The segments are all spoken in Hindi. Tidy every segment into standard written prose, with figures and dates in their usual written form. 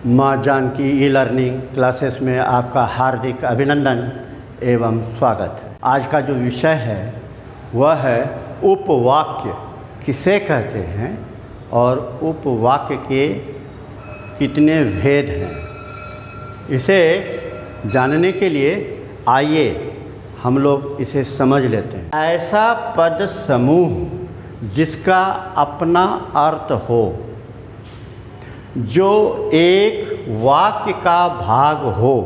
माँ जानकी ई लर्निंग क्लासेस में आपका हार्दिक अभिनंदन एवं स्वागत है। आज का जो विषय है वह है उपवाक्य किसे कहते हैं और उपवाक्य के कितने भेद हैं। इसे जानने के लिए आइए हम लोग इसे समझ लेते हैं। ऐसा पद समूह जिसका अपना अर्थ हो, जो एक वाक्य का भाग हो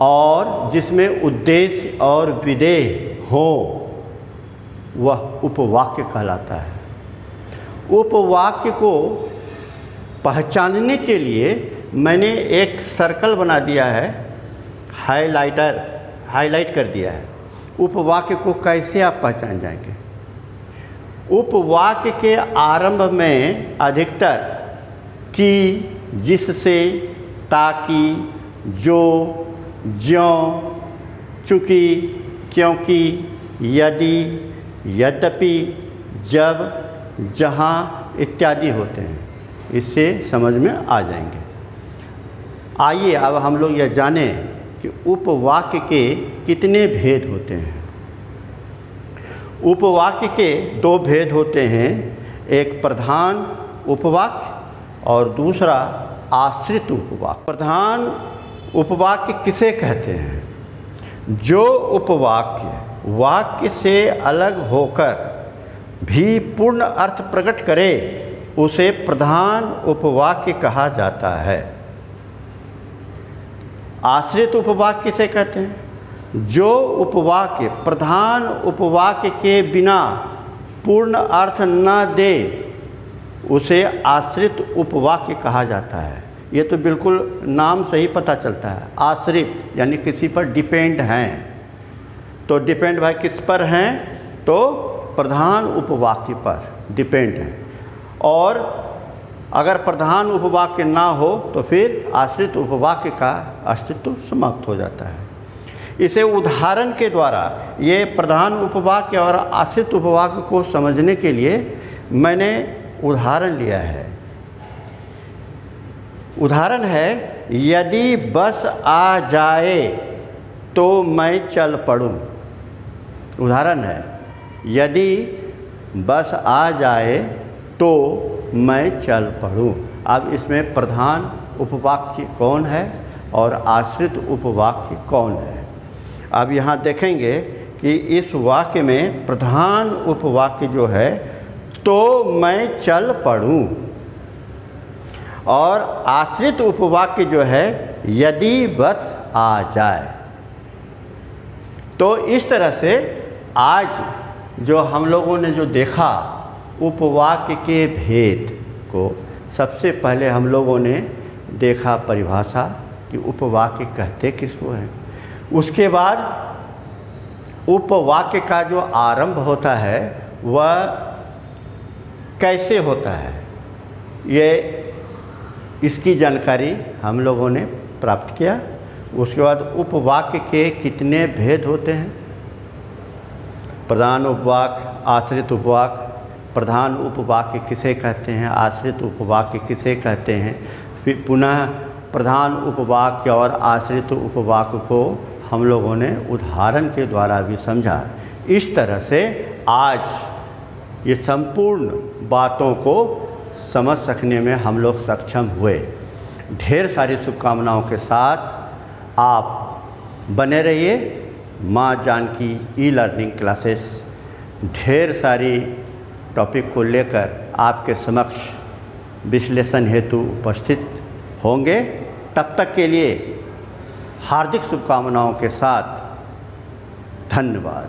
और जिसमें उद्देश्य और विधेय हो, वह उपवाक्य कहलाता है। उपवाक्य को पहचानने के लिए मैंने एक सर्कल बना दिया है, हाईलाइट कर दिया है। उपवाक्य को कैसे आप पहचान जाएंगे? उपवाक्य के आरंभ में अधिकतर कि, जिससे, ताकि, जो, ज्यों, चूँकि, क्योंकि, यदि, यद्यपि, जब, जहाँ इत्यादि होते हैं। इससे समझ में आ जाएंगे। आइए अब हम लोग यह जानें कि उपवाक्य के कितने भेद होते हैं। उपवाक्य के दो भेद होते हैं, एक प्रधान उपवाक्य और दूसरा आश्रित उपवाक्य। प्रधान उपवाक्य किसे कहते हैं? जो उपवाक्य वाक्य से अलग होकर भी पूर्ण अर्थ प्रकट करे उसे प्रधान उपवाक्य कहा जाता है। आश्रित उपवाक्य किसे कहते हैं? जो उपवाक्य प्रधान उपवाक्य के बिना पूर्ण अर्थ न दे उसे आश्रित उपवाक्य कहा जाता है। ये तो बिल्कुल नाम से ही पता चलता है। आश्रित यानी किसी पर डिपेंड हैं। तो डिपेंड भाई किस पर हैं? तो प्रधान उपवाक्य पर डिपेंड हैं। और अगर प्रधान उपवाक्य ना हो तो फिर आश्रित उपवाक्य का अस्तित्व समाप्त हो जाता है। इसे उदाहरण के द्वारा ये प्रधान उपवाक्य और आश्रित उपवाक्य को समझने के लिए मैंने उदाहरण लिया है। उदाहरण है, यदि बस आ जाए तो मैं चल पड़ूं। उदाहरण है, यदि बस आ जाए तो मैं चल पड़ूं। अब इसमें प्रधान उपवाक्य कौन है और आश्रित उपवाक्य कौन है? अब यहाँ देखेंगे कि इस वाक्य में प्रधान उपवाक्य जो है तो मैं चल पड़ूं, और आश्रित उपवाक्य जो है यदि बस आ जाए। तो इस तरह से आज जो हम लोगों ने जो देखा उपवाक्य के भेद को, सबसे पहले हम लोगों ने देखा परिभाषा कि उपवाक्य कहते किसको हैं। उसके बाद उपवाक्य का जो आरंभ होता है वह कैसे होता है, ये इसकी जानकारी हम लोगों ने प्राप्त किया। उसके बाद उपवाक्य के कितने भेद होते हैं, प्रधान उपवाक्य, आश्रित उपवाक्य, प्रधान उपवाक्य किसे कहते हैं, आश्रित उपवाक्य किसे कहते हैं, फिर पुनः प्रधान उपवाक्य और आश्रित उपवाक्य को हम लोगों ने उदाहरण के द्वारा भी समझा। इस तरह से आज ये संपूर्ण बातों को समझ सकने में हम लोग सक्षम हुए। ढेर सारी शुभकामनाओं के साथ आप बने रहिए माँ जानकी ई लर्निंग क्लासेस ढेर सारी टॉपिक को लेकर आपके समक्ष विश्लेषण हेतु उपस्थित होंगे। तब तक के लिए हार्दिक शुभकामनाओं के साथ धन्यवाद।